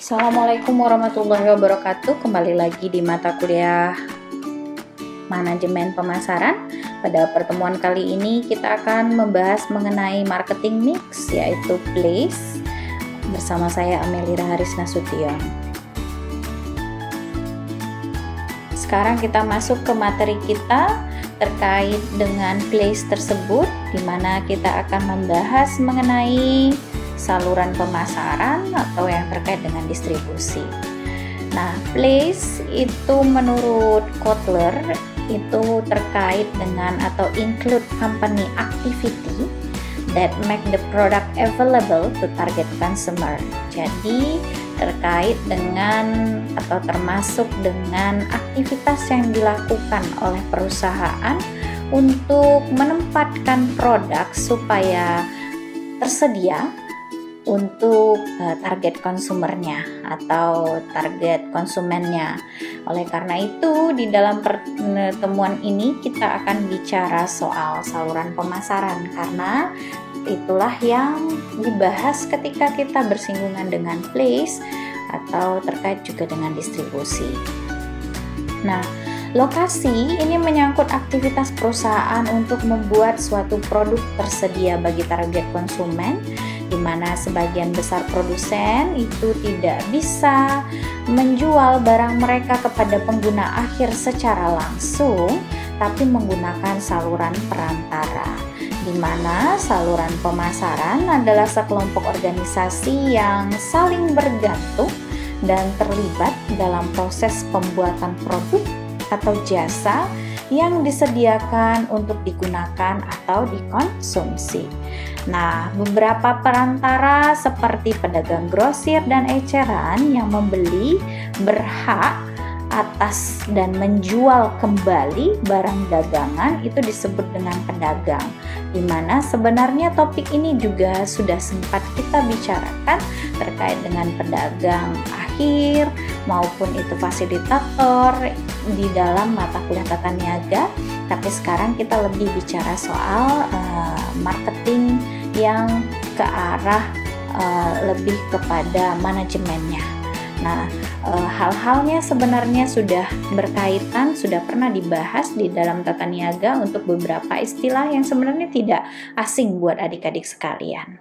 Assalamualaikum warahmatullahi wabarakatuh. Kembali lagi di mata kuliah Manajemen Pemasaran. Pada pertemuan kali ini kita akan membahas mengenai marketing mix, yaitu place, bersama saya Amelira Haris Nasution. Sekarang kita masuk ke materi kita terkait dengan place tersebut, di mana kita akan membahas mengenai saluran pemasaran atau yang terkait dengan distribusi. Nah, place itu menurut Kotler itu terkait dengan atau include company activity that make the product available to target consumer. Jadi terkait dengan atau termasuk dengan aktivitas yang dilakukan oleh perusahaan untuk menempatkan produk supaya tersedia untuk target konsumernya atau target konsumennya. Oleh karena itu, di dalam pertemuan ini kita akan bicara soal saluran pemasaran, karena itulah yang dibahas ketika kita bersinggungan dengan place atau terkait juga dengan distribusi. Nah, lokasi ini menyangkut aktivitas perusahaan untuk membuat suatu produk tersedia bagi target konsumen, di mana sebagian besar produsen itu tidak bisa menjual barang mereka kepada pengguna akhir secara langsung, tapi menggunakan saluran perantara, di mana saluran pemasaran adalah sekelompok organisasi yang saling bergantung dan terlibat dalam proses pembuatan produk atau jasa yang disediakan untuk digunakan atau dikonsumsi. Nah, beberapa perantara seperti pedagang grosir dan eceran yang membeli berhak atas dan menjual kembali barang dagangan itu disebut dengan pedagang, di mana sebenarnya topik ini juga sudah sempat kita bicarakan terkait dengan pedagang akhir maupun itu fasilitator di dalam mata kuliah tata niaga. Tapi sekarang kita lebih bicara soal marketing yang ke arah lebih kepada manajemennya. Nah, hal-halnya sebenarnya sudah berkaitan, sudah pernah dibahas di dalam tata niaga untuk beberapa istilah yang sebenarnya tidak asing buat adik-adik sekalian.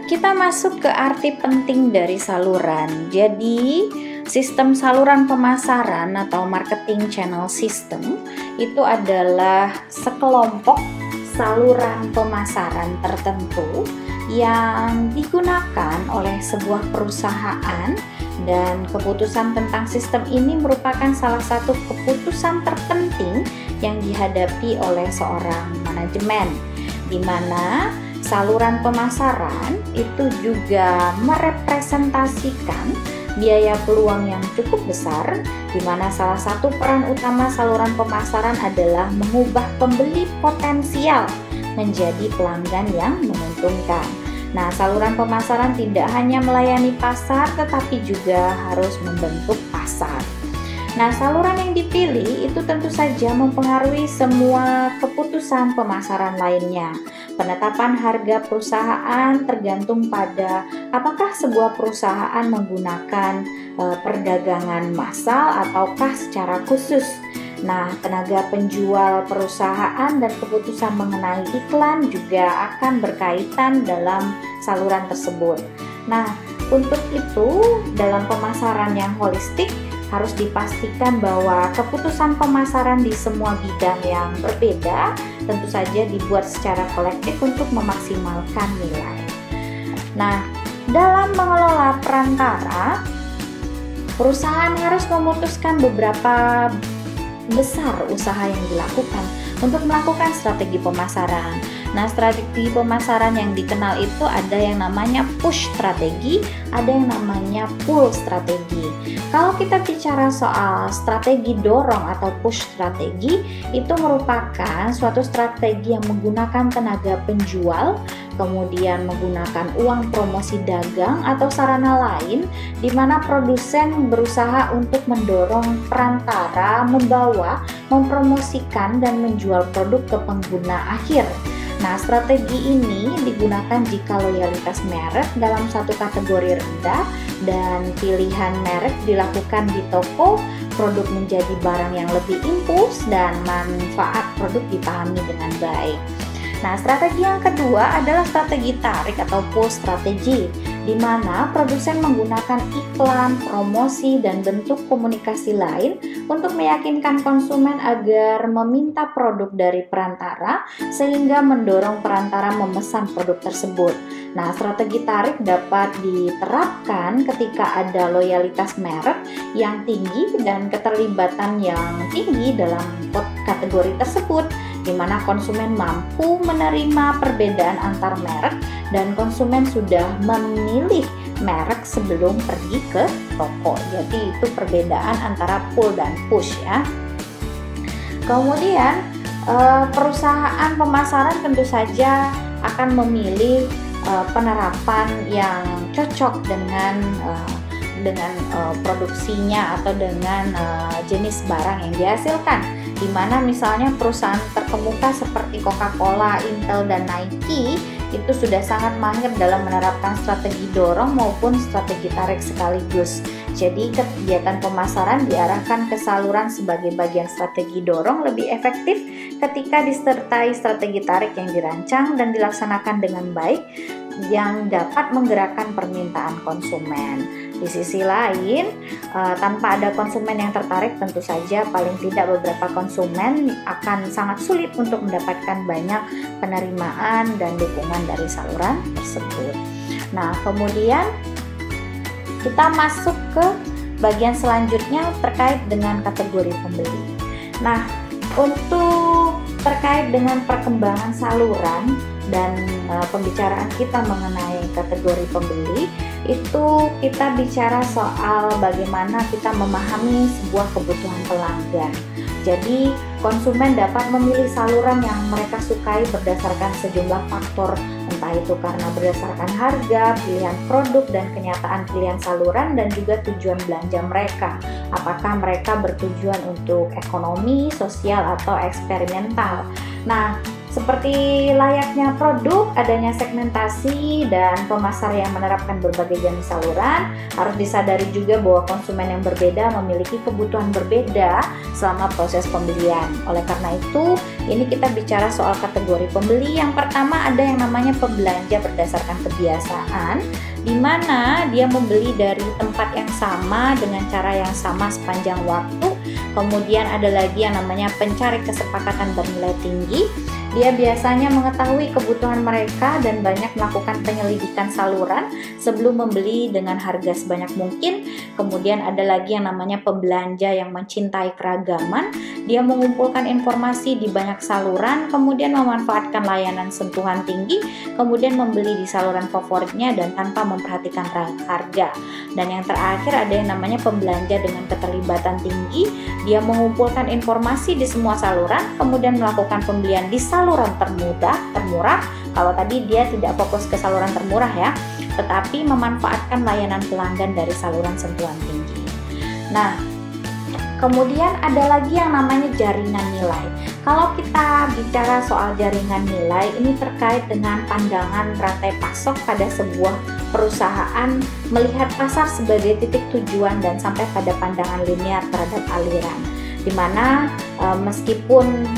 Kita masuk ke arti penting dari saluran. Jadi, sistem saluran pemasaran atau marketing channel system itu adalah sekelompok saluran pemasaran tertentu yang digunakan oleh sebuah perusahaan, dan keputusan tentang sistem ini merupakan salah satu keputusan terpenting yang dihadapi oleh seorang manajemen, di mana saluran pemasaran itu juga merepresentasikan biaya peluang yang cukup besar, di mana salah satu peran utama saluran pemasaran adalah mengubah pembeli potensial menjadi pelanggan yang menguntungkan. Nah, saluran pemasaran tidak hanya melayani pasar, tetapi juga harus membentuk pasar. Nah, saluran yang dipilih itu tentu saja mempengaruhi semua keputusan pemasaran lainnya. Penetapan harga perusahaan tergantung pada apakah sebuah perusahaan menggunakan perdagangan massal ataukah secara khusus. Nah, tenaga penjual perusahaan dan keputusan mengenai iklan juga akan berkaitan dalam saluran tersebut. Nah, untuk itu dalam pemasaran yang holistik harus dipastikan bahwa keputusan pemasaran di semua bidang yang berbeda tentu saja dibuat secara kolektif untuk memaksimalkan nilai. Nah, dalam mengelola perantara, perusahaan harus memutuskan beberapa besar usaha yang dilakukan untuk melakukan strategi pemasaran. Nah, strategi pemasaran yang dikenal itu ada yang namanya push strategi, ada yang namanya pull strategi. Kalau kita bicara soal strategi dorong atau push strategi, itu merupakan suatu strategi yang menggunakan tenaga penjual, kemudian menggunakan uang promosi dagang atau sarana lain, di mana produsen berusaha untuk mendorong perantara membawa, mempromosikan dan menjual produk ke pengguna akhir. Nah, strategi ini digunakan jika loyalitas merek dalam satu kategori rendah dan pilihan merek dilakukan di toko, produk menjadi barang yang lebih impuls dan manfaat produk dipahami dengan baik. Nah, strategi yang kedua adalah strategi tarik atau pull strategi, di mana produsen menggunakan iklan, promosi, dan bentuk komunikasi lain untuk meyakinkan konsumen agar meminta produk dari perantara sehingga mendorong perantara memesan produk tersebut. Nah, strategi tarik dapat diterapkan ketika ada loyalitas merek yang tinggi dan keterlibatan yang tinggi dalam kategori tersebut, di mana konsumen mampu menerima perbedaan antar merek dan konsumen sudah memilih merek sebelum pergi ke toko. Jadi itu perbedaan antara pull dan push ya. Kemudian perusahaan pemasaran tentu saja akan memilih penerapan yang cocok dengan produksinya atau dengan jenis barang yang dihasilkan, di mana misalnya perusahaan terkemuka seperti Coca-Cola, Intel, dan Nike itu sudah sangat mahir dalam menerapkan strategi dorong maupun strategi tarik sekaligus. Jadi kegiatan pemasaran diarahkan ke saluran sebagai bagian strategi dorong lebih efektif ketika disertai strategi tarik yang dirancang dan dilaksanakan dengan baik yang dapat menggerakkan permintaan konsumen. Di sisi lain, tanpa ada konsumen yang tertarik, tentu saja paling tidak beberapa konsumen akan sangat sulit untuk mendapatkan banyak penerimaan dan dukungan dari saluran tersebut. Nah, kemudian kita masuk ke bagian selanjutnya terkait dengan kategori pembeli. Nah, untuk terkait dengan perkembangan saluran dan pembicaraan kita mengenai kategori pembeli, itu kita bicara soal bagaimana kita memahami sebuah kebutuhan pelanggan. Jadi konsumen dapat memilih saluran yang mereka sukai berdasarkan sejumlah faktor, entah itu karena berdasarkan harga, pilihan produk, dan kenyataan pilihan saluran dan juga tujuan belanja mereka. Apakah mereka bertujuan untuk ekonomi, sosial, atau eksperimental. Nah, seperti layaknya produk, adanya segmentasi dan pemasar yang menerapkan berbagai jenis saluran, harus disadari juga bahwa konsumen yang berbeda memiliki kebutuhan berbeda selama proses pembelian. Oleh karena itu, ini kita bicara soal kategori pembeli. Yang pertama ada yang namanya pembelanja berdasarkan kebiasaan, di mana dia membeli dari tempat yang sama dengan cara yang sama sepanjang waktu. Kemudian ada lagi yang namanya pencari kesepakatan bernilai tinggi. Dia biasanya mengetahui kebutuhan mereka dan banyak melakukan penyelidikan saluran sebelum membeli dengan harga sebanyak mungkin. Kemudian ada lagi yang namanya pembelanja yang mencintai keragaman. Dia mengumpulkan informasi di banyak saluran, kemudian memanfaatkan layanan sentuhan tinggi, kemudian membeli di saluran favoritnya dan tanpa memperhatikan harga. Dan yang terakhir ada yang namanya pembelanja dengan keterlibatan tinggi. Dia mengumpulkan informasi di semua saluran, kemudian melakukan pembelian di saluran termurah. Kalau tadi dia tidak fokus ke saluran termurah ya, tetapi memanfaatkan layanan pelanggan dari saluran sentuhan tinggi. Nah, kemudian ada lagi yang namanya jaringan nilai. Kalau kita bicara soal jaringan nilai, ini terkait dengan pandangan rantai pasok pada sebuah perusahaan, melihat pasar sebagai titik tujuan dan sampai pada pandangan linear terhadap aliran, di mana meskipun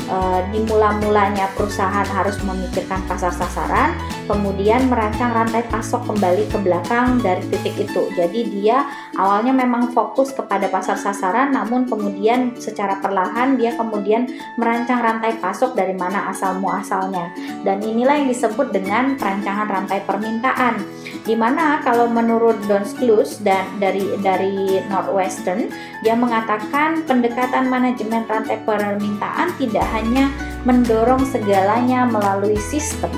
di mula-mulanya perusahaan harus memikirkan pasar sasaran, kemudian merancang rantai pasok kembali ke belakang dari titik itu. Jadi dia awalnya memang fokus kepada pasar sasaran, namun kemudian secara perlahan dia kemudian merancang rantai pasok dari mana asal muasalnya. Dan inilah yang disebut dengan perancangan rantai permintaan. Dimana kalau menurut Don Sklues dan dari Northwestern, dia mengatakan pendekatan manajemen rantai permintaan tidak hanya mendorong segalanya melalui sistem.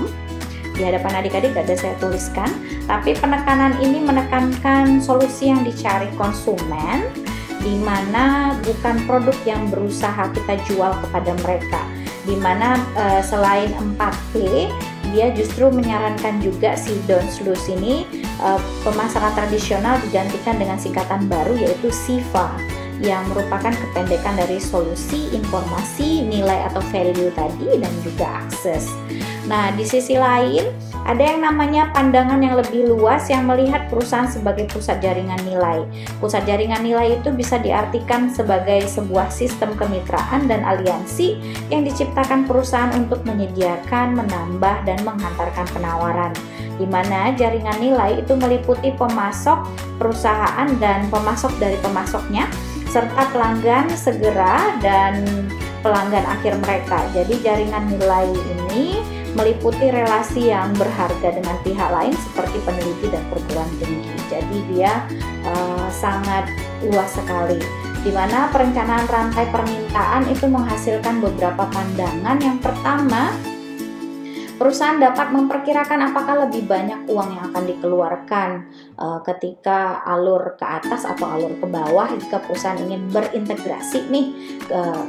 Di hadapan adik-adik ada saya tuliskan, tapi penekanan ini menekankan solusi yang dicari konsumen, di mana bukan produk yang berusaha kita jual kepada mereka. Di mana selain 4P, dia justru menyarankan juga si Don Sklues ini pemasaran tradisional digantikan dengan singkatan baru yaitu SIVA, yang merupakan kependekan dari solusi, informasi, nilai atau value tadi, dan juga akses. Nah, di sisi lain ada yang namanya pandangan yang lebih luas yang melihat perusahaan sebagai pusat jaringan nilai. Pusat jaringan nilai itu bisa diartikan sebagai sebuah sistem kemitraan dan aliansi yang diciptakan perusahaan untuk menyediakan, menambah, dan menghantarkan penawaran, di mana jaringan nilai itu meliputi pemasok perusahaan dan pemasok dari pemasoknya, serta pelanggan segera dan pelanggan akhir mereka. Jadi jaringan nilai ini meliputi relasi yang berharga dengan pihak lain seperti peneliti dan perguruan tinggi. Jadi dia sangat luas sekali, di mana perencanaan rantai permintaan itu menghasilkan beberapa pandangan. Yang pertama, perusahaan dapat memperkirakan apakah lebih banyak uang yang akan dikeluarkan ketika alur ke atas atau alur ke bawah jika perusahaan ingin berintegrasi nih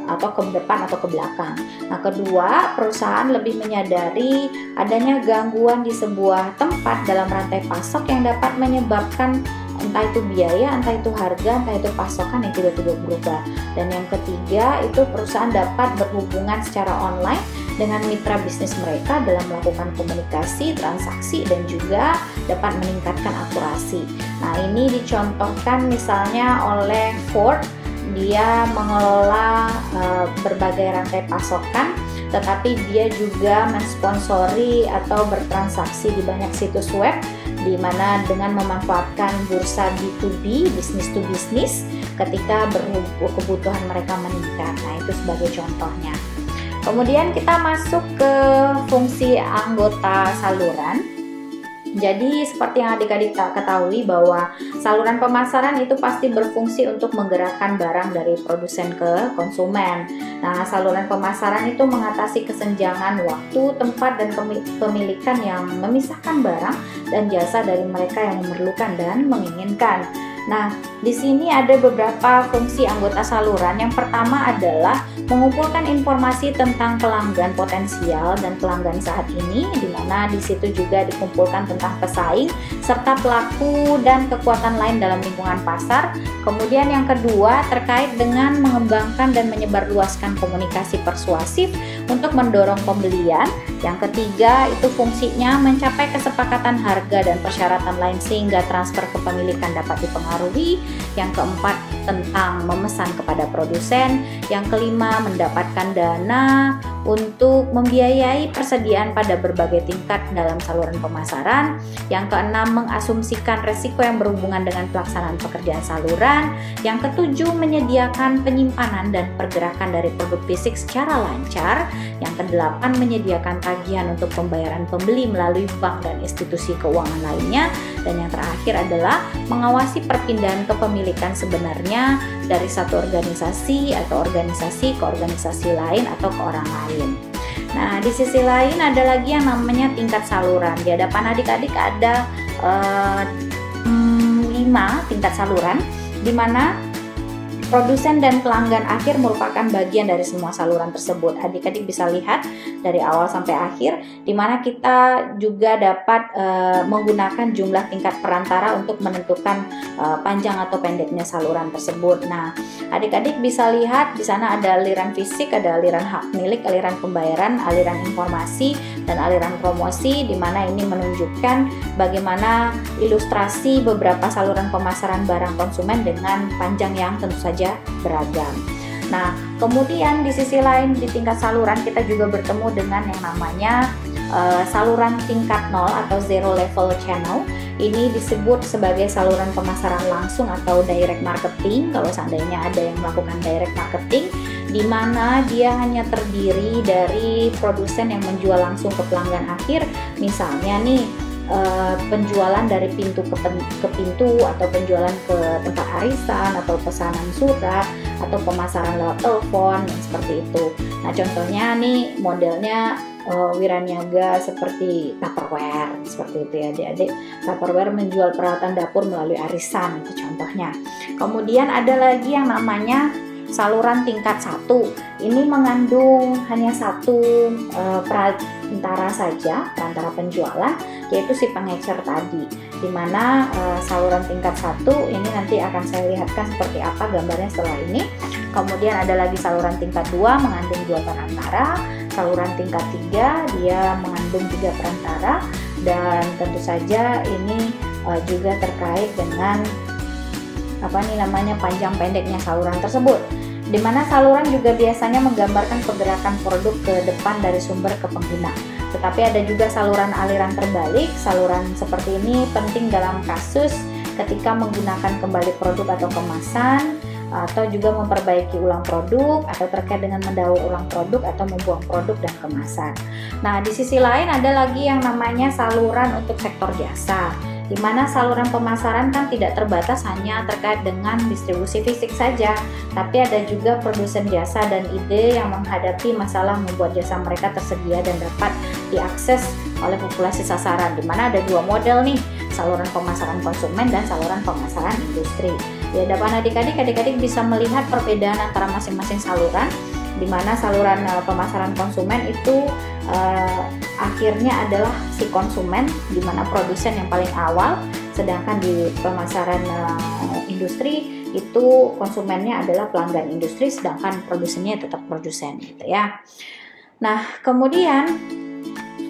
atau ke depan atau ke belakang. Nah, kedua, perusahaan lebih menyadari adanya gangguan di sebuah tempat dalam rantai pasok yang dapat menyebabkan entah itu biaya, entah itu harga, entah itu pasokan yang tiba-tiba berubah. Dan yang ketiga, itu perusahaan dapat berhubungan secara online dengan mitra bisnis mereka dalam melakukan komunikasi, transaksi, dan juga dapat meningkatkan akurasi. Nah, ini dicontohkan misalnya oleh Ford. Dia mengelola berbagai rantai pasokan, tetapi dia juga mensponsori atau bertransaksi di banyak situs web, di mana dengan memanfaatkan bursa B2B, business to business, ketika kebutuhan mereka meningkat. Nah, itu sebagai contohnya. Kemudian kita masuk ke fungsi anggota saluran. Jadi seperti yang adik-adik ketahui bahwa saluran pemasaran itu pasti berfungsi untuk menggerakkan barang dari produsen ke konsumen. Nah, saluran pemasaran itu mengatasi kesenjangan waktu, tempat, dan pemilikan yang memisahkan barang dan jasa dari mereka yang memerlukan dan menginginkan. Nah, di sini ada beberapa fungsi anggota saluran. Yang pertama adalah mengumpulkan informasi tentang pelanggan potensial dan pelanggan saat ini, di mana di situ juga dikumpulkan tentang pesaing serta pelaku dan kekuatan lain dalam lingkungan pasar. Kemudian yang kedua terkait dengan mengembangkan dan menyebarluaskan komunikasi persuasif untuk mendorong pembelian. Yang ketiga itu fungsinya mencapai kesepakatan harga dan persyaratan lain sehingga transfer kepemilikan dapat dipengaruhi. Yang keempat tentang memesan kepada produsen. Yang kelima mendapatkan dana untuk membiayai persediaan pada berbagai tingkat dalam saluran pemasaran. Yang keenam mengasumsikan resiko yang berhubungan dengan pelaksanaan pekerjaan saluran. Yang ketujuh menyediakan penyimpanan dan pergerakan dari produk fisik secara lancar. Yang kedelapan menyediakan tagihan untuk pembayaran pembeli melalui bank dan institusi keuangan lainnya. Dan yang terakhir adalah mengawasi perpindahan kepemilikan sebenarnya dari satu organisasi atau organisasi ke organisasi lain atau ke orang lain. Nah, di sisi lain ada lagi yang namanya tingkat saluran. Di hadapan adik-adik ada 5 tingkat saluran, di mana produsen dan pelanggan akhir merupakan bagian dari semua saluran tersebut. Adik-adik bisa lihat dari awal sampai akhir, di mana kita juga dapat menggunakan jumlah tingkat perantara untuk menentukan panjang atau pendeknya saluran tersebut. Nah, adik-adik bisa lihat di sana ada aliran fisik, ada aliran hak milik, aliran pembayaran, aliran informasi, dan aliran promosi, di mana ini menunjukkan bagaimana ilustrasi beberapa saluran pemasaran barang konsumen dengan panjang yang tentu saja beragam. Nah, kemudian di sisi lain di tingkat saluran kita juga bertemu dengan yang namanya saluran tingkat 0 atau zero level channel. Ini disebut sebagai saluran pemasaran langsung atau direct marketing kalau seandainya ada yang melakukan direct marketing, di mana dia hanya terdiri dari produsen yang menjual langsung ke pelanggan akhir. Misalnya nih penjualan dari pintu ke pintu, atau penjualan ke tempat arisan, atau pesanan surat, atau pemasaran lewat telepon, seperti itu. Nah, contohnya nih modelnya wiraniaga seperti Tupperware, seperti itu ya adik-adik. Tupperware menjual peralatan dapur melalui arisan, itu contohnya. Kemudian ada lagi yang namanya saluran tingkat 1. Ini mengandung hanya satu perantara saja, perantara penjualan, yaitu si pengecer tadi, dimana saluran tingkat 1 ini nanti akan saya lihatkan seperti apa gambarnya setelah ini. Kemudian ada lagi saluran tingkat 2 mengandung 2 perantara, saluran tingkat 3 dia mengandung 3 perantara, dan tentu saja ini juga terkait dengan panjang pendeknya saluran tersebut, di mana saluran juga biasanya menggambarkan pergerakan produk ke depan dari sumber ke pengguna. Tetapi ada juga saluran aliran terbalik. Saluran seperti ini penting dalam kasus ketika menggunakan kembali produk atau kemasan, atau juga memperbaiki ulang produk, atau terkait dengan mendaur ulang produk atau membuang produk dan kemasan. Nah, di sisi lain ada lagi yang namanya saluran untuk sektor jasa, di mana saluran pemasaran kan tidak terbatas hanya terkait dengan distribusi fisik saja, tapi ada juga produsen jasa dan ide yang menghadapi masalah membuat jasa mereka tersedia dan dapat diakses oleh populasi sasaran, di mana ada 2 model nih, saluran pemasaran konsumen dan saluran pemasaran industri. Di hadapan adik-adik bisa melihat perbedaan antara masing-masing saluran, di mana saluran pemasaran konsumen itu akhirnya adalah si konsumen, di mana produsen yang paling awal, sedangkan di pemasaran industri itu konsumennya adalah pelanggan industri, sedangkan produsennya tetap produsen gitu ya. Nah, kemudian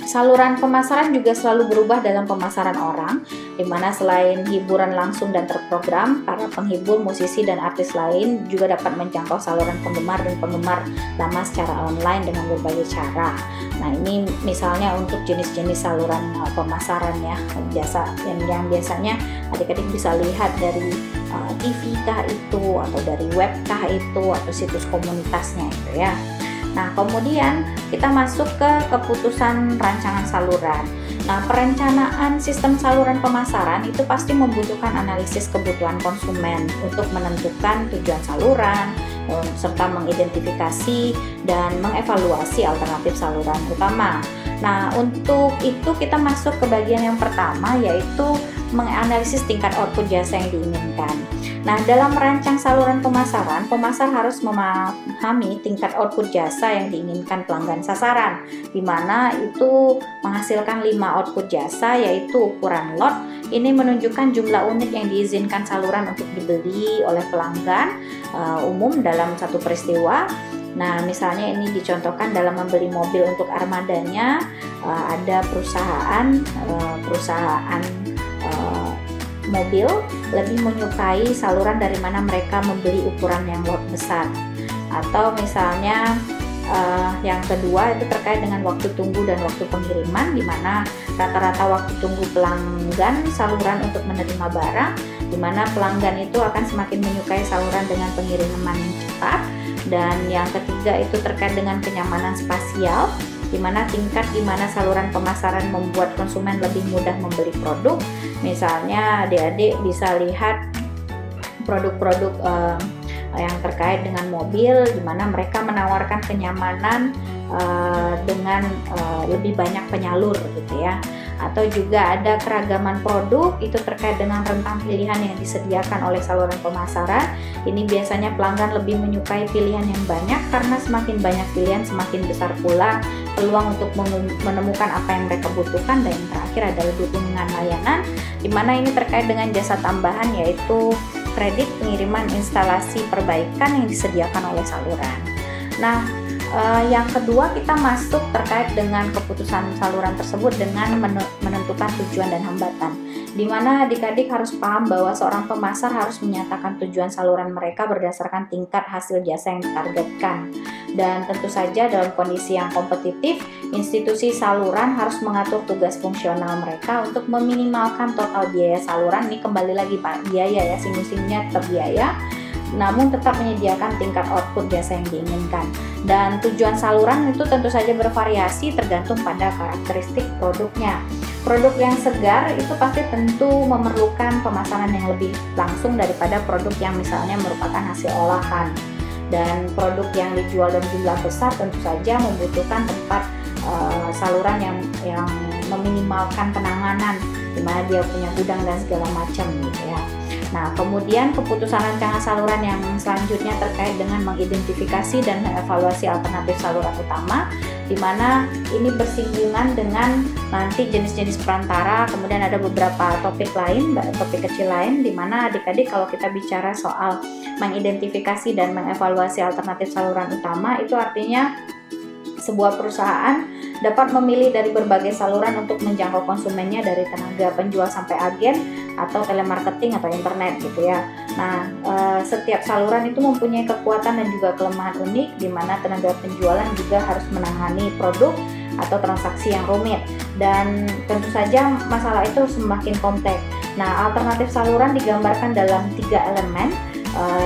saluran pemasaran juga selalu berubah dalam pemasaran orang, di mana selain hiburan langsung dan terprogram, para penghibur, musisi, dan artis lain juga dapat menjangkau saluran penggemar dan penggemar lama secara online dengan berbagai cara. Nah, ini misalnya untuk jenis-jenis saluran pemasaran ya, jasa yang biasanya adik-adik bisa lihat dari TV kah itu, atau dari web kah itu, atau situs komunitasnya itu ya. Nah, kemudian kita masuk ke keputusan rancangan saluran. Nah, perencanaan sistem saluran pemasaran itu pasti membutuhkan analisis kebutuhan konsumen untuk menentukan tujuan saluran, serta mengidentifikasi dan mengevaluasi alternatif saluran utama. Nah, untuk itu kita masuk ke bagian yang pertama, yaitu menganalisis tingkat output jasa yang diinginkan. Nah, dalam merancang saluran pemasaran, pemasar harus memahami tingkat output jasa yang diinginkan pelanggan sasaran, di mana itu menghasilkan 5 output jasa, yaitu ukuran lot. Ini menunjukkan jumlah unit yang diizinkan saluran untuk dibeli oleh pelanggan umum dalam satu peristiwa. Nah, misalnya ini dicontohkan dalam membeli mobil untuk armadanya, ada perusahaan mobil lebih menyukai saluran dari mana mereka membeli ukuran yang lot besar. Atau misalnya yang kedua itu terkait dengan waktu tunggu dan waktu pengiriman, di mana rata-rata waktu tunggu pelanggan saluran untuk menerima barang, di mana pelanggan itu akan semakin menyukai saluran dengan pengiriman yang cepat. Dan yang ketiga itu terkait dengan kenyamanan spasial, di mana tingkat di mana saluran pemasaran membuat konsumen lebih mudah membeli produk. Misalnya adik-adik bisa lihat produk-produk yang terkait dengan mobil, di mana mereka menawarkan kenyamanan dengan lebih banyak penyalur gitu ya. Atau juga ada keragaman produk, itu terkait dengan rentang pilihan yang disediakan oleh saluran pemasaran. Ini biasanya pelanggan lebih menyukai pilihan yang banyak, karena semakin banyak pilihan semakin besar pula peluang untuk menemukan apa yang mereka butuhkan. Dan yang terakhir adalah dukungan layanan, di mana ini terkait dengan jasa tambahan, yaitu kredit pengiriman instalasi perbaikan yang disediakan oleh saluran. Nah, yang kedua kita masuk terkait dengan keputusan saluran tersebut dengan menentukan tujuan dan hambatan, di mana adik-adik harus paham bahwa seorang pemasar harus menyatakan tujuan saluran mereka berdasarkan tingkat hasil jasa yang ditargetkan. Dan tentu saja dalam kondisi yang kompetitif, institusi saluran harus mengatur tugas fungsional mereka untuk meminimalkan total biaya saluran. Ini kembali lagi Pak, biaya ya, sing-singnya tetap biaya, namun tetap menyediakan tingkat output jasa yang diinginkan. Dan tujuan saluran itu tentu saja bervariasi tergantung pada karakteristik produknya. Produk yang segar itu pasti tentu memerlukan pemasaran yang lebih langsung daripada produk yang misalnya merupakan hasil olahan. Dan produk yang dijual dalam jumlah besar tentu saja membutuhkan tempat saluran yang meminimalkan penanganan, di mana dia punya gudang dan segala macam gitu ya. Nah, kemudian keputusan rancangan saluran yang selanjutnya terkait dengan mengidentifikasi dan mengevaluasi alternatif saluran utama, di mana ini bersinggungan dengan nanti jenis-jenis perantara. Kemudian ada beberapa topik lain, topik kecil lain, di mana adik-adik kalau kita bicara soal mengidentifikasi dan mengevaluasi alternatif saluran utama, itu artinya Sebuah perusahaan dapat memilih dari berbagai saluran untuk menjangkau konsumennya, dari tenaga penjual sampai agen atau telemarketing atau internet gitu ya. Nah, setiap saluran itu mempunyai kekuatan dan juga kelemahan unik, di mana tenaga penjualan juga harus menangani produk atau transaksi yang rumit, dan tentu saja masalah itu semakin kompleks. Nah, alternatif saluran digambarkan dalam 3 elemen,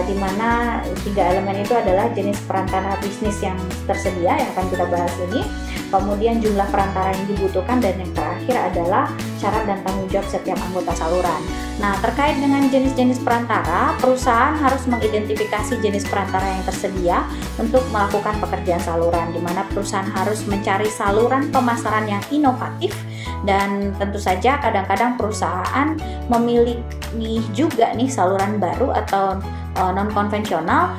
di mana 3 elemen itu adalah jenis perantara bisnis yang tersedia yang akan kita bahas ini, kemudian jumlah perantara yang dibutuhkan, dan yang terakhir adalah syarat dan tanggung jawab setiap anggota saluran. Nah, terkait dengan jenis-jenis perantara, perusahaan harus mengidentifikasi jenis perantara yang tersedia untuk melakukan pekerjaan saluran, di mana perusahaan harus mencari saluran pemasaran yang inovatif, dan tentu saja kadang-kadang perusahaan memiliki juga nih saluran baru atau non konvensional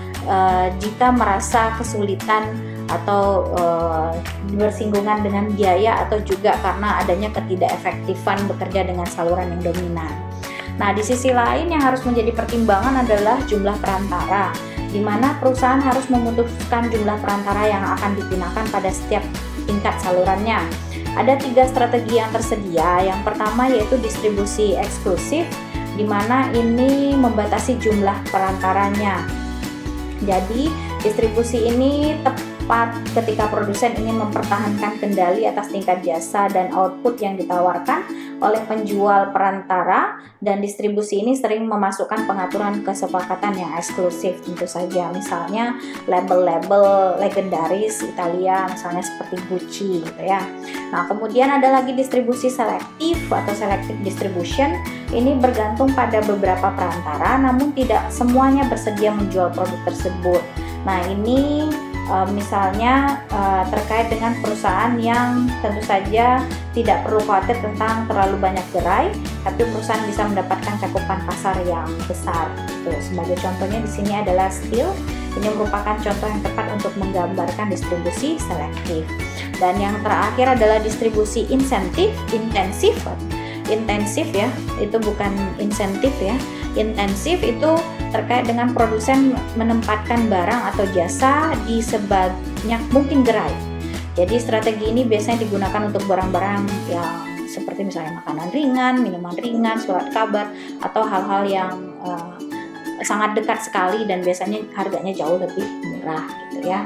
jika merasa kesulitan atau bersinggungan dengan biaya, atau juga karena adanya ketidakefektifan bekerja dengan saluran yang dominan. Nah, di sisi lain yang harus menjadi pertimbangan adalah jumlah perantara, di mana perusahaan harus memutuskan jumlah perantara yang akan digunakan pada setiap tingkat salurannya. Ada 3 strategi yang tersedia. Yang pertama yaitu distribusi eksklusif, di mana ini membatasi jumlah perantaranya. Jadi, distribusi ini tepat ketika produsen ingin mempertahankan kendali atas tingkat jasa dan output yang ditawarkan oleh penjual perantara, dan distribusi ini sering memasukkan pengaturan kesepakatan yang eksklusif tentu saja, misalnya label-label legendaris Italia misalnya seperti Gucci gitu ya. Nah, kemudian ada lagi distribusi selektif atau selective distribution. Ini bergantung pada beberapa perantara, namun tidak semuanya bersedia menjual produk tersebut. Nah, ini misalnya terkait dengan perusahaan yang tentu saja tidak perlu khawatir tentang terlalu banyak gerai, tapi perusahaan bisa mendapatkan cakupan pasar yang besar. Sebagai contohnya di sini adalah Steel. Ini merupakan contoh yang tepat untuk menggambarkan distribusi selektif. Dan yang terakhir adalah distribusi intensif ya, itu bukan insentif ya. Intensif itu terkait dengan produsen menempatkan barang atau jasa di sebanyak mungkin gerai. Jadi strategi ini biasanya digunakan untuk barang-barang yang seperti misalnya makanan ringan, minuman ringan, surat kabar, atau hal-hal yang sangat dekat sekali dan biasanya harganya jauh lebih murah gitu ya.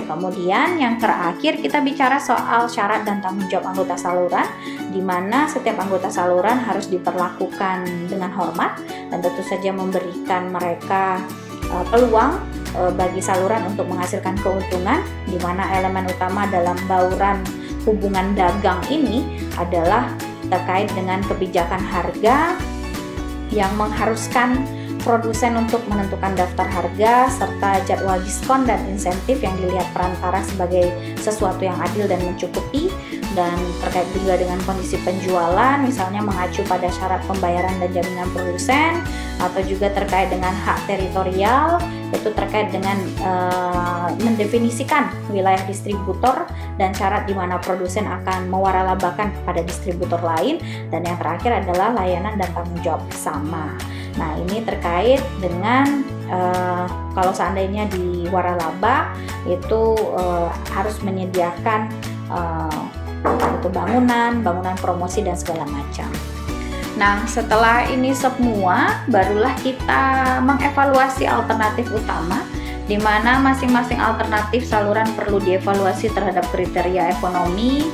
Kemudian yang terakhir kita bicara soal syarat dan tanggung jawab anggota saluran, di mana setiap anggota saluran harus diperlakukan dengan hormat dan tentu saja memberikan mereka peluang bagi saluran untuk menghasilkan keuntungan, di mana elemen utama dalam bauran hubungan dagang ini adalah terkait dengan kebijakan harga yang mengharuskan produsen untuk menentukan daftar harga serta jadwal diskon dan insentif yang dilihat perantara sebagai sesuatu yang adil dan mencukupi, dan terkait juga dengan kondisi penjualan misalnya mengacu pada syarat pembayaran dan jaminan produsen, atau juga terkait dengan hak teritorial, itu terkait dengan mendefinisikan wilayah distributor dan syarat di mana produsen akan mewaralabakan kepada distributor lain, dan yang terakhir adalah layanan dan tanggung jawab bersama. Nah, ini terkait dengan kalau seandainya di waralaba itu harus menyediakan itu bangunan promosi dan segala macam. Nah, setelah ini semua barulah kita mengevaluasi alternatif utama, di mana masing-masing alternatif saluran perlu dievaluasi terhadap kriteria ekonomi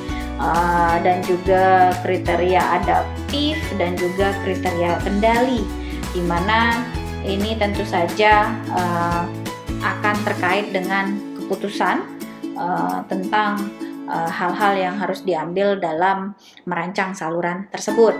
dan juga kriteria adaptif dan juga kriteria kendali, di mana ini tentu saja akan terkait dengan keputusan tentang hal-hal yang harus diambil dalam merancang saluran tersebut.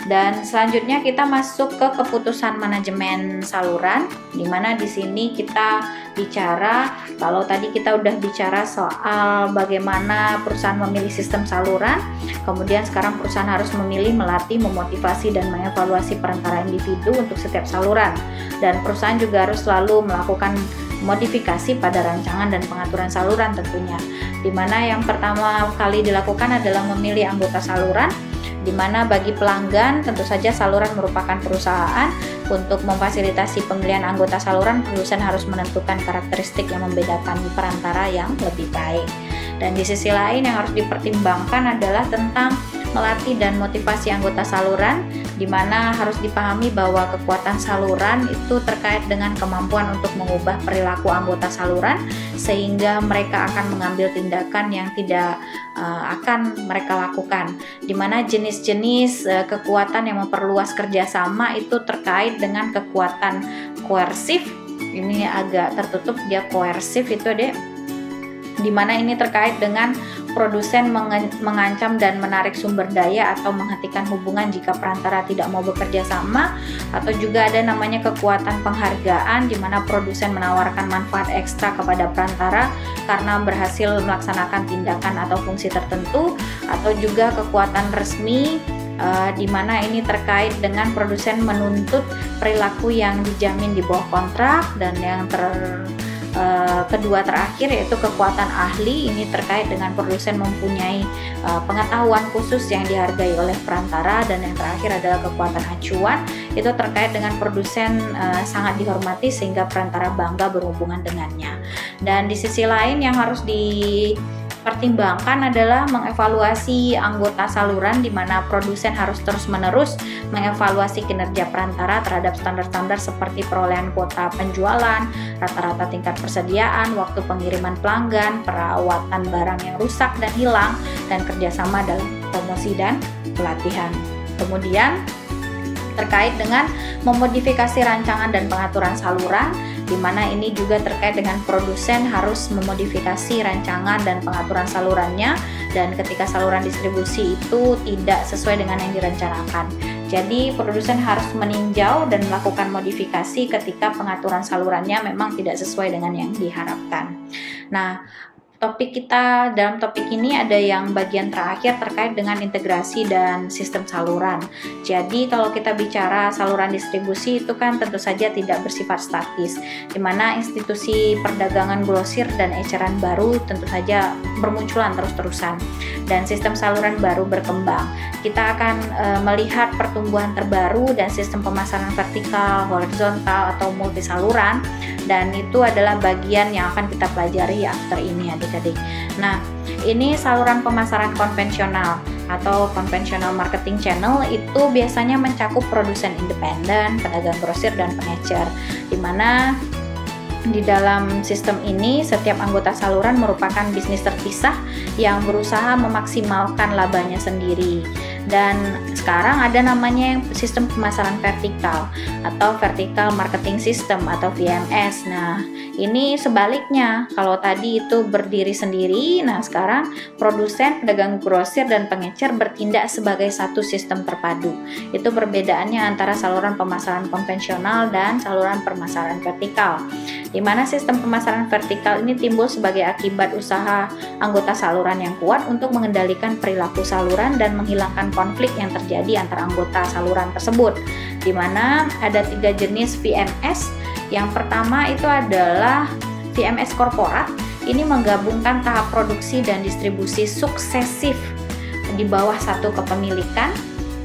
Dan selanjutnya kita masuk ke keputusan manajemen saluran, di mana di sini kita bicara, kalau tadi kita udah bicara soal bagaimana perusahaan memilih sistem saluran, kemudian sekarang perusahaan harus memilih, melatih, memotivasi, dan mengevaluasi perantara individu untuk setiap saluran. Dan perusahaan juga harus selalu melakukan modifikasi pada rancangan dan pengaturan saluran tentunya, di mana yang pertama kali dilakukan adalah memilih anggota saluran, di mana bagi pelanggan tentu saja saluran merupakan perusahaan. Untuk memfasilitasi pemilihan anggota saluran, produsen harus menentukan karakteristik yang membedakan perantara yang lebih baik. Dan di sisi lain yang harus dipertimbangkan adalah tentang melatih dan motivasi anggota saluran, di mana harus dipahami bahwa kekuatan saluran itu terkait dengan kemampuan untuk mengubah perilaku anggota saluran sehingga mereka akan mengambil tindakan yang tidak akan mereka lakukan, di mana jenis-jenis kekuatan yang memperluas kerjasama itu terkait dengan kekuatan koersif. Ini agak tertutup, dia koersif itu deh, dimana ini terkait dengan produsen mengancam dan menarik sumber daya atau menghentikan hubungan jika perantara tidak mau bekerja sama, atau juga ada namanya kekuatan penghargaan, di mana produsen menawarkan manfaat ekstra kepada perantara karena berhasil melaksanakan tindakan atau fungsi tertentu, atau juga kekuatan resmi, di mana ini terkait dengan produsen menuntut perilaku yang dijamin di bawah kontrak. Dan yang kedua terakhir yaitu kekuatan ahli, ini terkait dengan produsen mempunyai pengetahuan khusus yang dihargai oleh perantara. Dan yang terakhir adalah kekuatan acuan, itu terkait dengan produsen sangat dihormati sehingga perantara bangga berhubungan dengannya. Dan di sisi lain yang harus dipertimbangkan adalah mengevaluasi anggota saluran, di mana produsen harus terus-menerus mengevaluasi kinerja perantara terhadap standar-standar seperti perolehan kuota penjualan, rata-rata tingkat persediaan, waktu pengiriman pelanggan, perawatan barang yang rusak dan hilang, dan kerjasama dalam promosi dan pelatihan. Kemudian terkait dengan memodifikasi rancangan dan pengaturan saluran, di mana ini juga terkait dengan produsen harus memodifikasi rancangan dan pengaturan salurannya, dan ketika saluran distribusi itu tidak sesuai dengan yang direncanakan. Jadi produsen harus meninjau dan melakukan modifikasi ketika pengaturan salurannya memang tidak sesuai dengan yang diharapkan. Nah, dalam topik ini ada yang bagian terakhir terkait dengan integrasi dan sistem saluran. Jadi kalau kita bicara saluran distribusi itu kan tentu saja tidak bersifat statis, di mana institusi perdagangan grosir dan eceran baru tentu saja bermunculan terus-terusan, dan sistem saluran baru berkembang. Kita akan melihat pertumbuhan terbaru dan sistem pemasaran vertikal, horizontal, atau multi saluran, dan itu adalah bagian yang akan kita pelajari after ini adik-adik. Nah, ini saluran pemasaran konvensional atau conventional marketing channel itu biasanya mencakup produsen independen, pedagang grosir, dan pengecer, di mana di dalam sistem ini setiap anggota saluran merupakan bisnis terpisah yang berusaha memaksimalkan labanya sendiri. Dan sekarang ada namanya sistem pemasaran vertikal atau vertical marketing system atau VMS. Nah, ini sebaliknya, kalau tadi itu berdiri sendiri, nah sekarang produsen, pedagang grosir, dan pengecer bertindak sebagai satu sistem terpadu. Itu perbedaannya antara saluran pemasaran konvensional dan saluran pemasaran vertikal, di mana sistem pemasaran vertikal ini timbul sebagai akibat usaha anggota saluran yang kuat untuk mengendalikan perilaku saluran dan menghilangkan konflik yang terjadi antara anggota saluran tersebut, di mana ada 3 jenis VMS. Yang pertama itu adalah VMS korporat. Ini menggabungkan tahap produksi dan distribusi suksesif di bawah satu kepemilikan.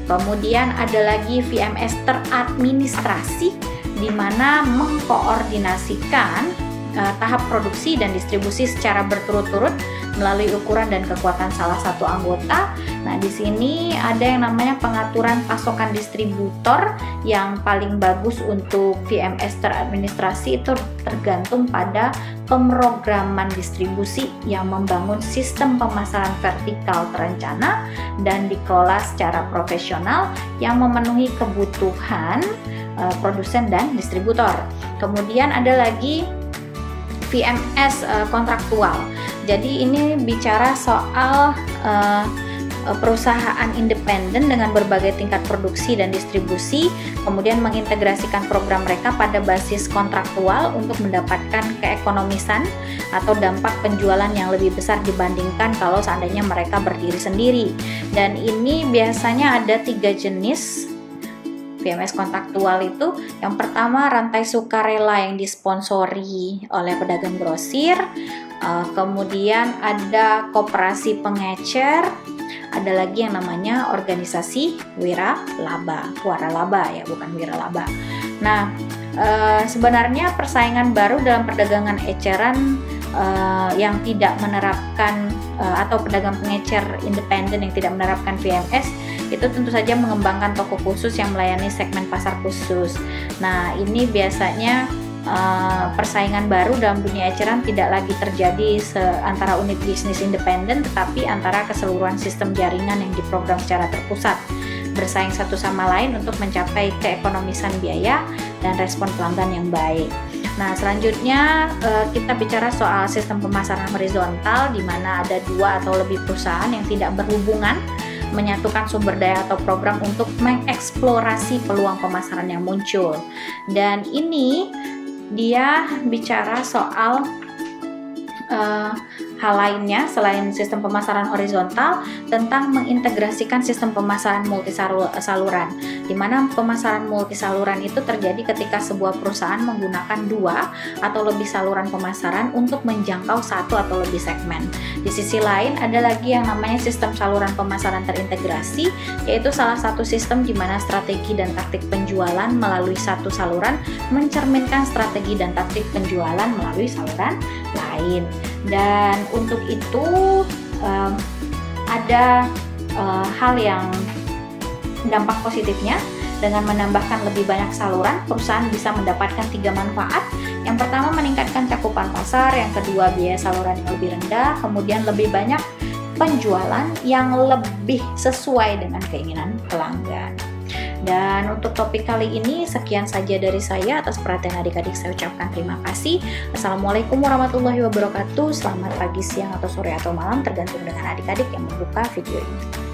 Kemudian ada lagi VMS teradministrasi, di mana mengkoordinasikan tahap produksi dan distribusi secara berturut-turut melalui ukuran dan kekuatan salah satu anggota. Nah, di sini ada yang namanya pengaturan pasokan distributor. Yang paling bagus untuk VMS teradministrasi itu tergantung pada pemrograman distribusi yang membangun sistem pemasaran vertikal terencana dan dikelola secara profesional yang memenuhi kebutuhan produsen dan distributor. Kemudian ada lagi VMS kontraktual. Jadi ini bicara soal perusahaan independen dengan berbagai tingkat produksi dan distribusi, kemudian mengintegrasikan program mereka pada basis kontraktual untuk mendapatkan keekonomisan atau dampak penjualan yang lebih besar dibandingkan kalau seandainya mereka berdiri sendiri. Dan ini biasanya ada 3 jenis VMS kontraktual itu. Yang pertama, rantai sukarela yang disponsori oleh pedagang grosir, kemudian ada koperasi pengecer, ada lagi yang namanya organisasi waralaba ya, bukan wiralaba. Nah, sebenarnya persaingan baru dalam perdagangan eceran yang tidak menerapkan atau pedagang pengecer independen yang tidak menerapkan VMS itu tentu saja mengembangkan toko khusus yang melayani segmen pasar khusus. Nah, ini biasanya persaingan baru dalam dunia eceran tidak lagi terjadi antara unit bisnis independen, tetapi antara keseluruhan sistem jaringan yang diprogram secara terpusat, bersaing satu sama lain untuk mencapai keekonomisan biaya dan respon pelanggan yang baik. Nah, selanjutnya kita bicara soal sistem pemasaran horizontal, di mana ada 2 atau lebih perusahaan yang tidak berhubungan menyatukan sumber daya atau program untuk mengeksplorasi peluang pemasaran yang muncul. Dan ini dia bicara soal hal lainnya selain sistem pemasaran horizontal, tentang mengintegrasikan sistem pemasaran multisaluran, di mana pemasaran multisaluran itu terjadi ketika sebuah perusahaan menggunakan 2 atau lebih saluran pemasaran untuk menjangkau 1 atau lebih segmen. Di sisi lain ada lagi yang namanya sistem saluran pemasaran terintegrasi, yaitu salah satu sistem di mana strategi dan taktik penjualan melalui satu saluran mencerminkan strategi dan taktik penjualan melalui saluran lain. Dan untuk itu ada hal yang dampak positifnya. Dengan menambahkan lebih banyak saluran, perusahaan bisa mendapatkan 3 manfaat. Yang pertama, meningkatkan cakupan pasar. Yang kedua, biaya saluran yang lebih rendah. Kemudian lebih banyak penjualan yang lebih sesuai dengan keinginan pelanggan. Dan untuk topik kali ini sekian saja dari saya. Atas perhatian adik-adik saya ucapkan terima kasih. Assalamualaikum warahmatullahi wabarakatuh. Selamat pagi, siang, atau sore, atau malam, tergantung dengan adik-adik yang membuka video ini.